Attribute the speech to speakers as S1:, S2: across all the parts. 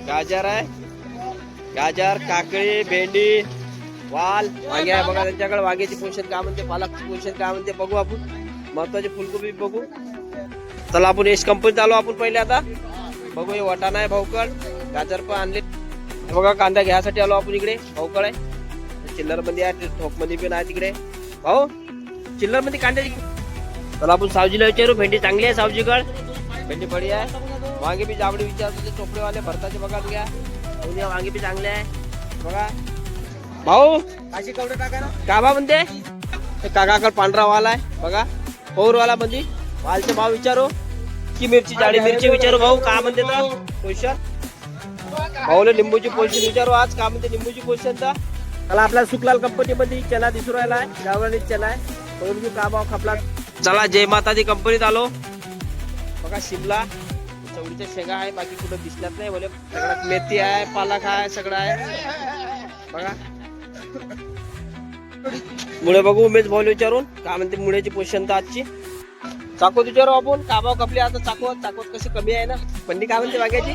S1: गाजर आहे, गाजर, काकडी, भेंडी, वाल, वांगे आहे बघा त्यांच्याकडे. वांग्याची पोषण काय म्हणते, पालकची पोषण काय म्हणते बघू आपण. महत्वाचे फुलकोबी बघू. चला आपण एस कंपनीत आलो आपण पहिले. आता बघू हे वाटाणा आहे भाऊकड, गाजर पण आणले बघा. कांदा घ्यायसाठी आलो आपण इकडे. भाऊकड आहे, चिल्लर मध्ये आहे, ठोक मध्ये पण आहे तिकडे. भाऊ चिल्लर मध्ये कांद्याची. चला आपण सावजीला विचारू. भेंडी चांगली आहे सावजीकड, भेंडी बढी आहे. वांगे बी जाबडी विचारतो ते चोपडेवाले भरताचे बघा. घ्या वांगे बी चांगले आहे बघा. भाऊ
S2: अशी कवडे टाका ना.
S1: का भाव म्हणते. काकाकड पांढरा वाल आहे बघा, पौरवाला मध्ये. वालचे भाव विचारू की मिरची जाडी मिरची विचारू. भाऊ का म्हणते तर पोषण. भाऊला लिंबूची पोषण विचारू आज का म्हणते लिंबूची पोषण. तर चला आपल्याला सुकलाल कंपनी मध्ये चना दिसू राहिला आहे, गावरानी चना आहे. का भाव खपला. चला जय माता दी कंपनीत आलो बघा. शिमला चवळीच्या शेंगा आहे, बाकी कुठं दिसल्यात नाही बोले. सगळ्यात मेथी आहे, पालक आहे, सगळं आहे बघा. मुळे बघू उमेश भाऊ विचारून का म्हणते मुळ्याची पोषण तर आजची. चाकोत विचारू आपण का भाव कपले. आता चाकोत कशी कमी आहे ना. पंडी काय म्हणते वांग्याची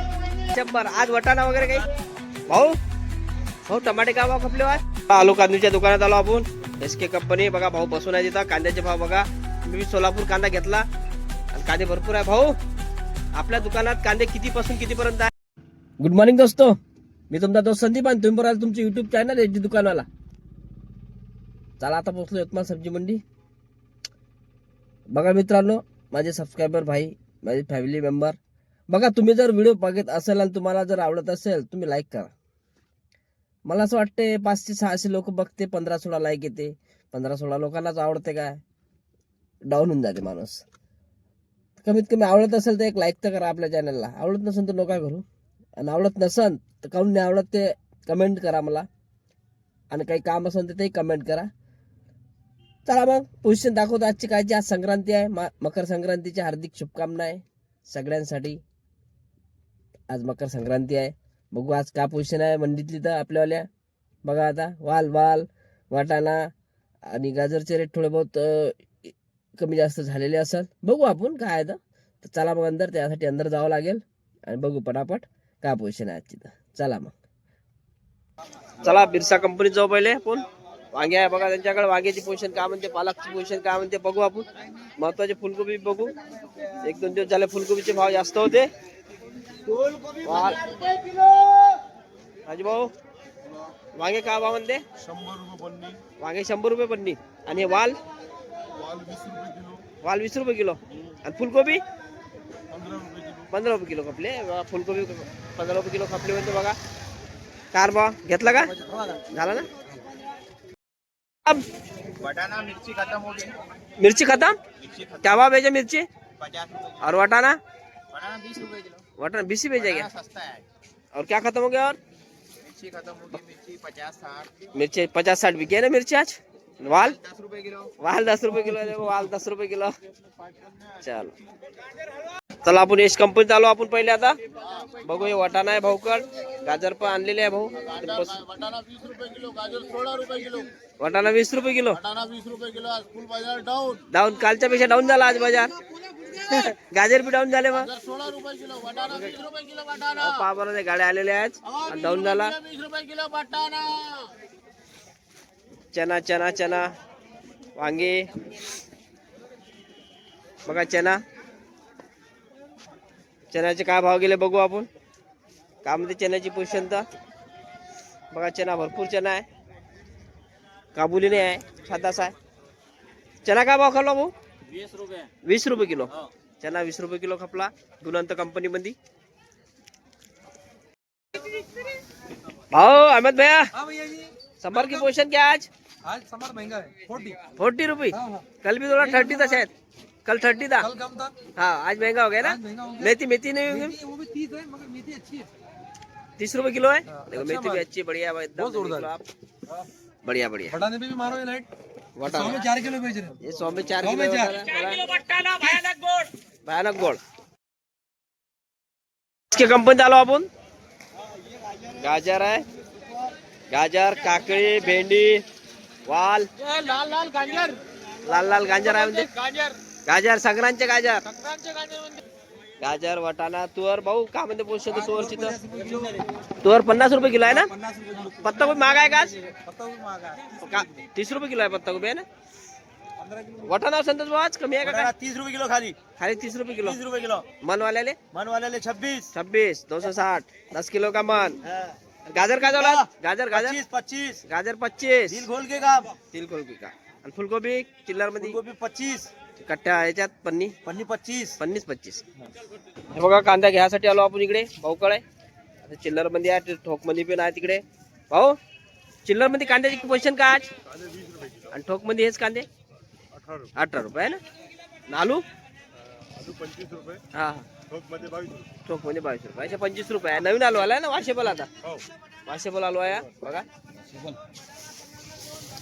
S1: 100. आज वटाणा वगैरे काही भाऊ. भाऊ टमाटे का भाव खपले आज. आलू कांदूच्या दुकानात आलो आपण. एस के कंपनी बघा. भाऊ बसून आहे तिथं. कांद्याचे भाव बघा. मी सोलापूर कांदा घेतला आणि कांदे भरपूर आहे भाऊ. आपल्या दुकानात कांदे किती पासून किती पर्यंत आहे. गुड मॉर्निंग दोस्तो, मी तुमचा दोस्त संदीप आणि तुम्ही बरोबर तुमचे युट्यूब चॅनल एच डी दुकानवाला. चला आता पोहोचलो यवतमाळ सब्जी मंडी बघा. मित्रांनो माझे सबस्क्रायबर भाई, माझे फॅमिली मेंबर बघा. तुम्ही जर व्हिडिओ बघत असेल आणि तुम्हाला जर आवडत असेल तुम्ही लाईक करा. मला असं वाटते 500-600 लोक बघते, 15-16 लाईक येते. 15-16 लोकांनाच आवडते काय, डाऊन होऊन जाते माणूस. कमीत कमी आवडत असेल तर एक लाईक तर करा आपल्या चॅनलला. आवडत नसेल तर नका करू. आणि आवडत नसेल तर काहून नाही आवडत ते कमेंट करा मला. आणि काही काम असेल तर तेही कमेंट करा. चला मग पोझिशन दाखवतो आजची कायची. आज संक्रांती आहे, मकर संक्रांतीची हार्दिक शुभकामना आहे सगळ्यांसाठी. आज मकर संक्रांती आहे. बघू आज का पोझिशन आहे मंडीतली तर आपल्यावाल्या बघा. आता वाल वाटाणा आणि गाजरचे रेट थोडे बहुत कमी जास्त झालेले असेल. बघू आपण काय आहे तर चला मग अंदर. त्यासाठी अंदर जावं लागेल आणि बघू पटापट काय पोझिशन आहे आजची. तर चला मग. चला बिरसा कंपनीत जाऊ पहिले आपण. वांगे आहे बघा त्यांच्याकडे. वांग्याची पोषण काय म्हणते, पालकची पोषण काय म्हणते बघू आपण. महत्वाचे फुलकोबी बघू. 1-2 दिवस झाले फुलकोबीचे भाव जास्त होते. भाऊ वांगे काय भाव म्हणते.
S2: 100 रुपये पन्नी.
S1: वांगे 100 रुपये पन्नी. आणि वाल
S2: 20 रुपये किलो.
S1: वाल 20 रुपये किलो. आणि फुलकोबी
S2: 15 रुपये किलो.
S1: 15 रुपये किलो खपले. फुलकोबी 15 रुपये किलो खपले म्हणते बघा. कार भाव घेतला का झाला ना.
S2: वटाना मिर्ची खत्म हो गई.
S1: मिर्ची खत्म. क्या भाव भेजा मिर्ची
S2: 50 रुपये.
S1: और वटाना.
S2: वटाना 20 रुपये किलो.
S1: वटाना 20 ही भेजा क्या.
S2: सस्ता है.
S1: और क्या खत्म हो गया. और
S2: मिर्ची खत्म हो गई. मिर्ची 50-60.
S1: मिर्ची 50-60 बिके है ना मिर्ची आज. वाल
S2: 10 रुपये किलो.
S1: वाल 10 रुपये किलो. देखो वाल 10 रुपये किलो. चलो चला आपण एस कंपनीत आलो आपण पहिले. आता बघू हे वटाणा आहे भाऊकड. गाजर पण आणलेले आहे भाऊ.
S2: वटाना 20 रुपये किलो. गाजर 16 रुपये किलो.
S1: वटाणा 20 रुपये किलो.
S2: वटाना 20 रुपये किलो. आज फुल बाजार डाऊन.
S1: डाऊन कालच्या पेक्षा डाऊन झाला आज बाजार. गाजर बी डाऊन झाले मग.
S2: 16 रुपये किलो. वटाना 20 रुपये किलो. वटाना
S1: पहा बरं ते गाड्या आलेल्या आहेत. डाऊन झाला.
S2: 20 रुपये किलो. वटाना
S1: चना वांगे बघा. चण्याचे काय भाव गेले बघू आपण. का म्हणते चण्याची पोषण तर बघा. चना भरपूर चना आहे, काबुली नाही आहे, साधाच आहे. चना काय भाव खपला भाऊ.
S2: 20 रुपये.
S1: 20 रुपये किलो. चना 20 रुपये किलो खपला गुणवंत कंपनी मध्ये. भाऊ अहमद भैया समर की पोषण क्या आज
S2: समर महंगा है.
S1: 40 रुपये. कल भी थोड़ा 30 था शायद. कल 30 था.
S2: कल कम था.
S1: हाँ आज महंगा हो गया ना. मेथी नहीं होंगी.
S2: वो भी 30 है मगर मेथी अच्छी है.
S1: 30 रुपए किलो है. देखो मेथी भी अच्छी बढ़िया है एकदम. बढ़िया
S2: वटाने पे भी मारो ये लाइट. 100 में 4 किलो बेच रहे हैं.
S1: ये 100 में 4
S2: 100 में
S1: किलो.
S2: 4.
S1: भयानक गोड. इसके कंपनीत आलो आपण. गाजर आहे, गाजर, काकडी, भेंडी, वाल. लाल गाजर आहे म्हणजे. गाजर संक्रांतचे गाजर. गाजर वाटाणा तुअर भाऊ का म्हणते पोषण तुअरची तर तुअर 50 रुपये किलो आहे ना. पत्ता गोबी महाग आहे का आज? 30 रुपये किलो आहे पत्ता गोबी आहे ना. वाटाणा संतोष भाऊ आज कमी आहे का काय?
S2: 30 रुपये किलो खाली.
S1: खाली 30 रुपये किलो.
S2: 30 रुपये किलो.
S1: मन वाले
S2: 26.
S1: 260 10 किलो का मन. गाजर का झाला? गाजर
S2: 25.
S1: गाजर 25.
S2: दिल खोल के काम.
S1: तिल कोबी का आणि फुलकोबी चिल्लर मध्ये
S2: गोबी 25.
S1: कट्ट्या याच्यात पन्नी
S2: 25.
S1: 25. हे बघा कांदा घ्यायसाठी आलो आपण इकडे. भाऊकळ आहे चिल्लर मध्ये आहे ठोक मध्ये पण आहे तिकडे. भाऊ चिल्लर मध्ये कांद्याची पोझिशन का आज? आणि ठोक मध्ये हेच कांदे 18 रुपये आहे ना. आलू
S2: 25 रुपये.
S1: हा
S2: ठोक मध्ये 22
S1: ठोक मध्ये 22 रुपये. अशा 25 रुपये आहे. नवीन आलू आलाय ना वाशेबल आता. वाशेबल आलू आहे बघा.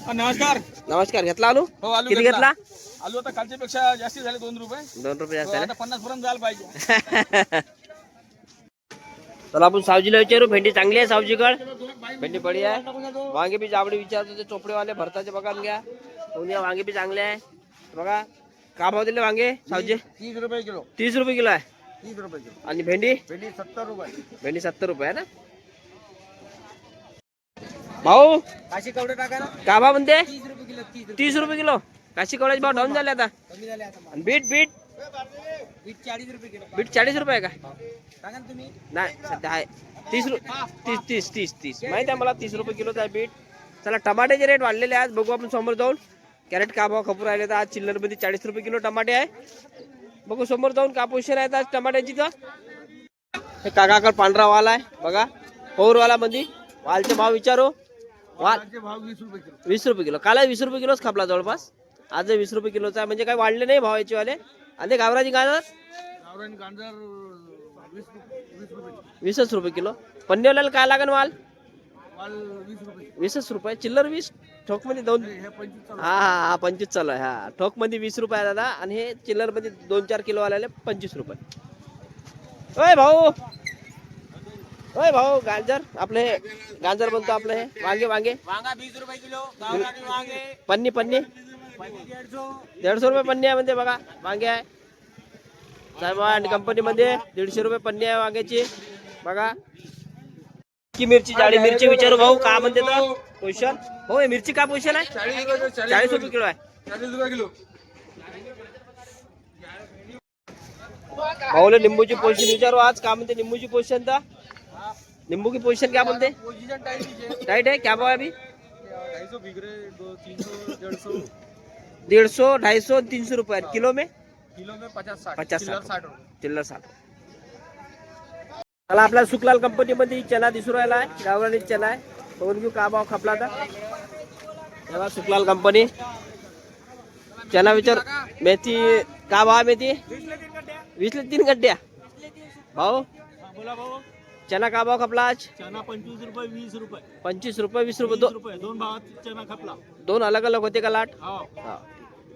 S1: नमस्कार घेतला आलू? किती घेतला?
S2: आलू आता कालच्या पेक्षा जास्ती झाले 2 रुपये.
S1: 2 रुपये जास्त आहे ना.
S2: 50 पर्यंत जायला पाहिजे.
S1: चला आपण सावजीला विचारू. भेंडी चांगली आहे सावजीकड. भेंडी बढी आहे. वांगे बी जाबडी विचारतो ते चोपडेवाले भरताचे बघा घ्या. वांगे बी चांगले आहे बघा. का भाव दिले वांगे सावजी?
S2: 30 रुपये किलो.
S1: 30 रुपये किलो आहे.
S2: 30 रुपये किलो.
S1: आणि भेंडी?
S2: भेंडी 70 रुपये.
S1: भेंडी 70 रुपये आहे ना. भाऊ
S2: काशी कवडे टाका ना.
S1: का भाव म्हणते?
S2: 30 रुपये किलो.
S1: 30 रुपये किलो. काशी कवड्याचे भाव डाऊन झाले आता.
S2: कमी झाले आता.
S1: आणि बीट बीट
S2: बीट 40 रुपये किलो.
S1: बीट 40 रुपये आहे का?
S2: सांगा ना तुम्ही.
S1: नाही सध्या आहे 30 माहिती आहे मला. 30 रुपये किलोचा आहे बीट. चला टमाट्याचे रेट वाढलेले आहेत बघू आपण समोर जाऊन. कॅरेट का भाव खपूर राहिले तर आज चिल्लर मध्ये 40 रुपये किलो टमाटे आहे. बघू समोर जाऊन का पोषण आहेत आज टमाट्याची. तर हे काकाकडे पांढरा वाल आहे बघा. पौरवाला मध्ये वालचे भाव विचारू. वाल
S2: भाव 20 रुपये किलो.
S1: 20 रुपये किलो. काल 20 रुपये किलोच खापला जवळपास. आज 20 रुपये किलोचा आहे म्हणजे काही वाढले नाही भाव याचे वाले. आणि ते गावराची गाजर
S2: गावरान गांजर 20 रुपये.
S1: 20 रुपये किलो. पन्नेवाल्याला काय लागेल माल?
S2: माल 20 रुपये.
S1: 20 रुपये चिल्लर 20. ठोक मध्ये 2.
S2: हे 25
S1: हा 25 चालू आहे. हा ठोक मध्ये 20 रुपये दादा. आणि हे चिल्लर मध्ये 2-4 किलो वाल्याले 25 रुपये. ओय भाऊ गाजर आपले गाजर बनतो आपलं. हे वांगे
S2: वांगा 20 रुपये किलो. गावरानी वांगे
S1: पन्नी 150 रुपये पन्नी आहे म्हणते बघा. वांगे आहे साहेब आणि कंपनी मध्ये 150 रुपये पन्नी आहे वांग्याची बघा. की मिरची जाडी मिरची विचारू भाऊ का म्हणते तर पोषण. हो मिरची का पोषण आहे? 40 रुपये किलो आहे.
S2: 40 रुपये किलो.
S1: भाऊला निंबूची पोषण विचारू आज का म्हणते निंबूची पोषण. तर नींबू की पोजीशन क्या बोलते?
S2: पोजीशन
S1: टाइट है. क्या भाव है अभी?
S2: 250 बिक रहे. 300 150.
S1: 150 250 300 रुपये किलो में.
S2: किलो में 50
S1: 50
S2: 60 रुपये.
S1: चिल्लर 60. मला आपल्या सुकलाल कंपनी मध्ये चना दिसू राहिला आहे. गावरानी चना आहे. बघून घेऊ का भाव खपला तर. तेव्हा सुकलाल कंपनी चना विचार. मेथी का भाव मेथी? 20 ला 3 गड्ड्या. भाऊ
S2: बोला भाऊ.
S1: चना का भाव खपला आज?
S2: चना 25 रुपये 20 रुपये.
S1: 25 रुपये 20 रुपये.
S2: 20 रुपये. दोन भावात चना खपला.
S1: 2 अलग अलग होते का लाट?
S2: हो.
S1: हा.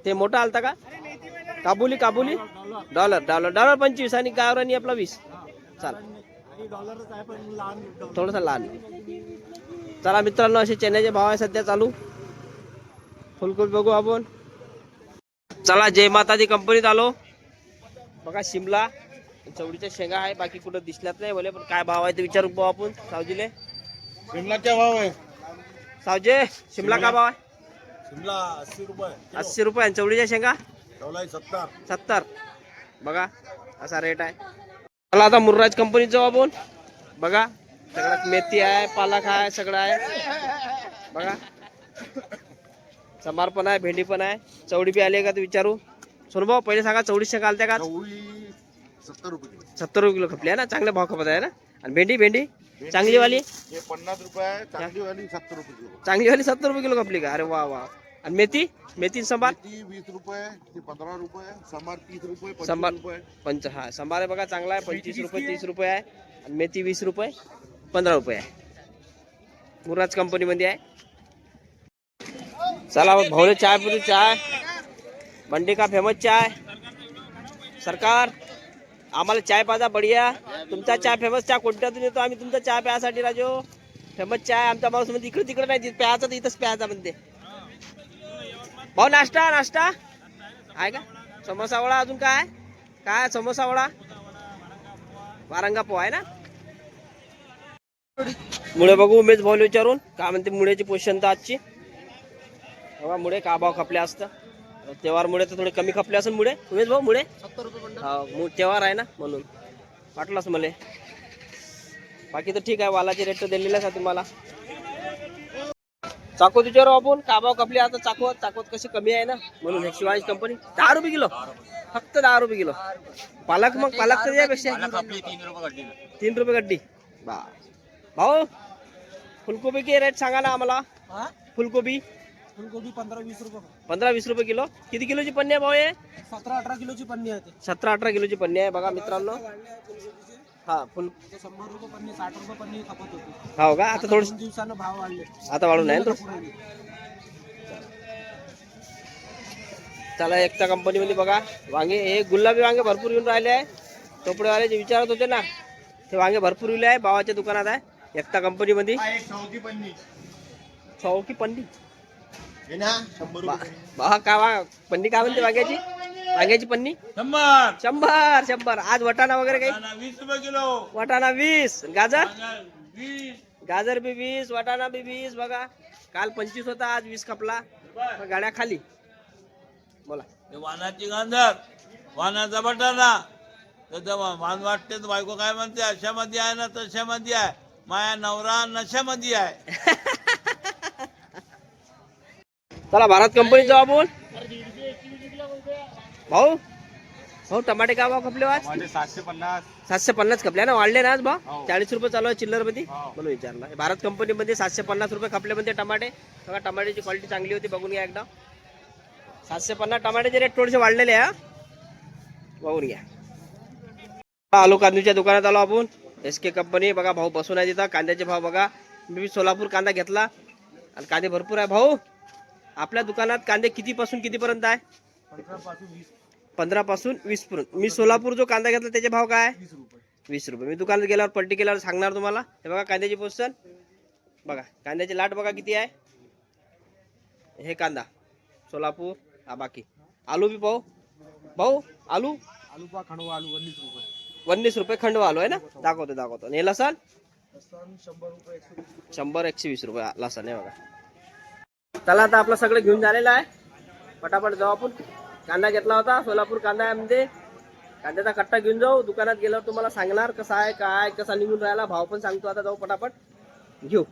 S1: ते मोठा आलता का? काबुली डॉलर 25 आणि गावरानी आपला 20. चाल
S2: डॉलरच आहे पण लहान.
S1: थोडासा लहान. चला मित्रांनो असे चण्याचे भाव आहे सध्या चालू. फुलकोबी बघू आपण. चला जय माताजी कंपनीत आलो बघा. शिमला चवडीच्या शेंगा आहे. बाकी कुठं दिसल्यात नाही बोले. पण काय भाव आहे ते विचारू भाऊ आपण सावजीले.
S2: शिमला क्या भाव आहे?
S1: सावजे शिमला का भाव आहे?
S2: शिमला 80 रुपये.
S1: 80 रुपये. आणि चवडीच्या शेंगा
S2: 70.
S1: 70 बघा असा रेट आहे. चला आता मुर्राज कंपनीत जाऊ आपण बघा. सगळ्यात मेथी आहे पालक आहे सगळं आहे बघा. समार पण आहे भेंडी पण आहे. चवडी बी आली का ते विचारू. सोनभाऊ पहिले सांगा चवडी शेंगा आलत्या का?
S2: 70 रुपये किलो.
S1: 70 रुपये किलो खपली आहे ना. चांगले भाव खपत आहे ना. आणि भेंडी चांगली वाली
S2: हे 50 रुपये. चांगली वाली 70 रुपये किलो.
S1: चांगली वाली 70 रुपये किलो खपली का? अरे वा वा. आणि मेथी संभार
S2: 20 रुपये. 15 रुपये. संभार 30 रुपये. 25
S1: संभार
S2: रुपये.
S1: हा संभार आहे बघा चांगला आहे. 25 रुपये 30 रुपये आहे. आणि मेथी 20 रुपये 15 रुपये आहे. मुराज कंपनी मध्ये आहे. चला भाऊले चाय पिऊ. चाय मंडी का फेमस चाय. सरकार आम्हाला चाय पाजा बढिया. तुमचा चाय फेमस चहा कोणत्यातून येतो आम्ही तुमचा चहा प्यासाठी राजो. फेमस चाय आमचा माणूस म्हणजे इकडे तिकडे नाही प्यायचा तर इथंच प्यायचा म्हणते. भाऊ नाश्ता आहे का? समोसा वडा अजून काय समोसा वडा वारंगा पोहा आहे ना. मुळे बघू उमेश भाऊ विचारून काय म्हणते मुळेची पोझिशन तर आजची. बघा मुळे का भाव खपले असतं. तेव्हार मुळे तर थोडे कमी खपले असेल मुळे. उमेश भाऊ मुळे
S2: 70 रुपये बंडल.
S1: हा तेव्हार आहे ना म्हणून वाटलंच मला. बाकी तर ठीक आहे, वालाचे रेट तर दिलेलेच आहे तुम्हाला. चाकोत विचारू आपण का भाव खपले आता. चाकोत कशी कमी आहे ना म्हणून. शिवाजी कंपनी 10 रुपये किलो, फक्त 10 रुपये किलो. पालक मग पालक तर यापेक्षा 3 रुपये गड्डी. भाऊ फुलकोबी के रेट सांगा ना आम्हाला.
S2: हा?
S1: फुलकोबी
S2: फुलगोबी 15-20 रुपये.
S1: 15-20 रुपये किलो. किती किलोची पन्नी आहे भाऊ हे.
S2: 17-18 किलोची पन्नी आहे ते.
S1: 17-18 किलोची पन्नी आहे बघा मित्रांनो. हा फुल
S2: ते 100 रुपये पन्नी, 60 रुपये पन्नी खपत होती.
S1: हो का. आता थोडं
S2: 2 दिवसानं भाव वाढले.
S1: आता वाढून आहे ना. चला एकता कंपनीमध्ये बघा वांगे, हे गुलाबी वांगे भरपूर येऊन राहिले आहे. टोपडेवाले जे विचारत होते ना ते वांगे भरपूर येले आहे. भावाच्या दुकानात आहे एकता कंपनीमध्ये. चौकी पन्नी बा का पन्नी काय म्हणते वांग्याची. वांग्याची पन्नी 100. आज वटाणा वगैरे काही
S3: 20 रुपये किलो.
S1: वटाणा 20, गाजर
S3: 20.
S1: गाजर बी 20, वटाणा बी 20. बघा काल 25 होता, आज 20 खपला. गाड्या खाली. बोला.
S3: हे वानाची गांधर, वानाचा बटाणा. तर मान वाटते तर बायको काय म्हणते, अशामध्ये आहे ना तशामध्ये आहे. माया नवरा नशामध्ये आहे.
S1: चला भारत कंपनी जाऊ आपण. भाऊ भाऊ टमाटे काय भाव खपले आज. 750 खपले ना. वाढले ना आज भाव. 40 रुपये चालू आहे चिल्लर मध्ये म्हणून विचारला. भारत कंपनी मध्ये 750 रुपये खपले म्हणते टमाटे. बघा टमाट्याची क्वालिटी चांगली होती, बघून घ्या एकदा. 750 टमाट्याचे रेट थोडेसे वाढलेले आहे, बघून घ्या. आलू कांद्याच्या दुकानात आलो आपण. SK कंपनी बघा भाऊ बसून आहे तिथं. कांद्याचे भाव बघा. मी सोलापूर कांदा घेतला आणि कांदे भरपूर आहे भाऊ. आपल्या दुकानात कांदे किती पासून किती पर्यंत आहे. 15 पासून 20 पर्यंत. मी सोलापूर जो कांदा घेतला त्याचे भाव काय. 20 रुपये. मी दुकानात गेल्यावर पलटी केल्यावर सांगणार तुम्हाला. हे बघा कांद्याची पोझिशन बघा. कांद्याची लाट बघा किती आहे. हे कांदा सोलापूर. हा बाकी आलू बी पाहू भाऊ. आलू
S2: पा खंडवा आलू 19 रुपये.
S1: 19 रुपये खंडवा आलू आहे ना. दाखवतो. आणि हे लसण
S2: 100 रुपये
S1: 100-120 रुपये लसण आहे बघा. चला आता आपलं सगळं घेऊन झालेलं आहे. पटापट जाऊ आपण. कांदा घेतला होता सोलापूर कांदा आहे म्हणजे. कांद्याचा कट्टा घेऊन जाऊ. दुकानात गेल्यावर तुम्हाला सांगणार कसा आहे काय कसा निघून राहिला. भाव पण सांगतो. आता जाऊ पटापट घेऊ.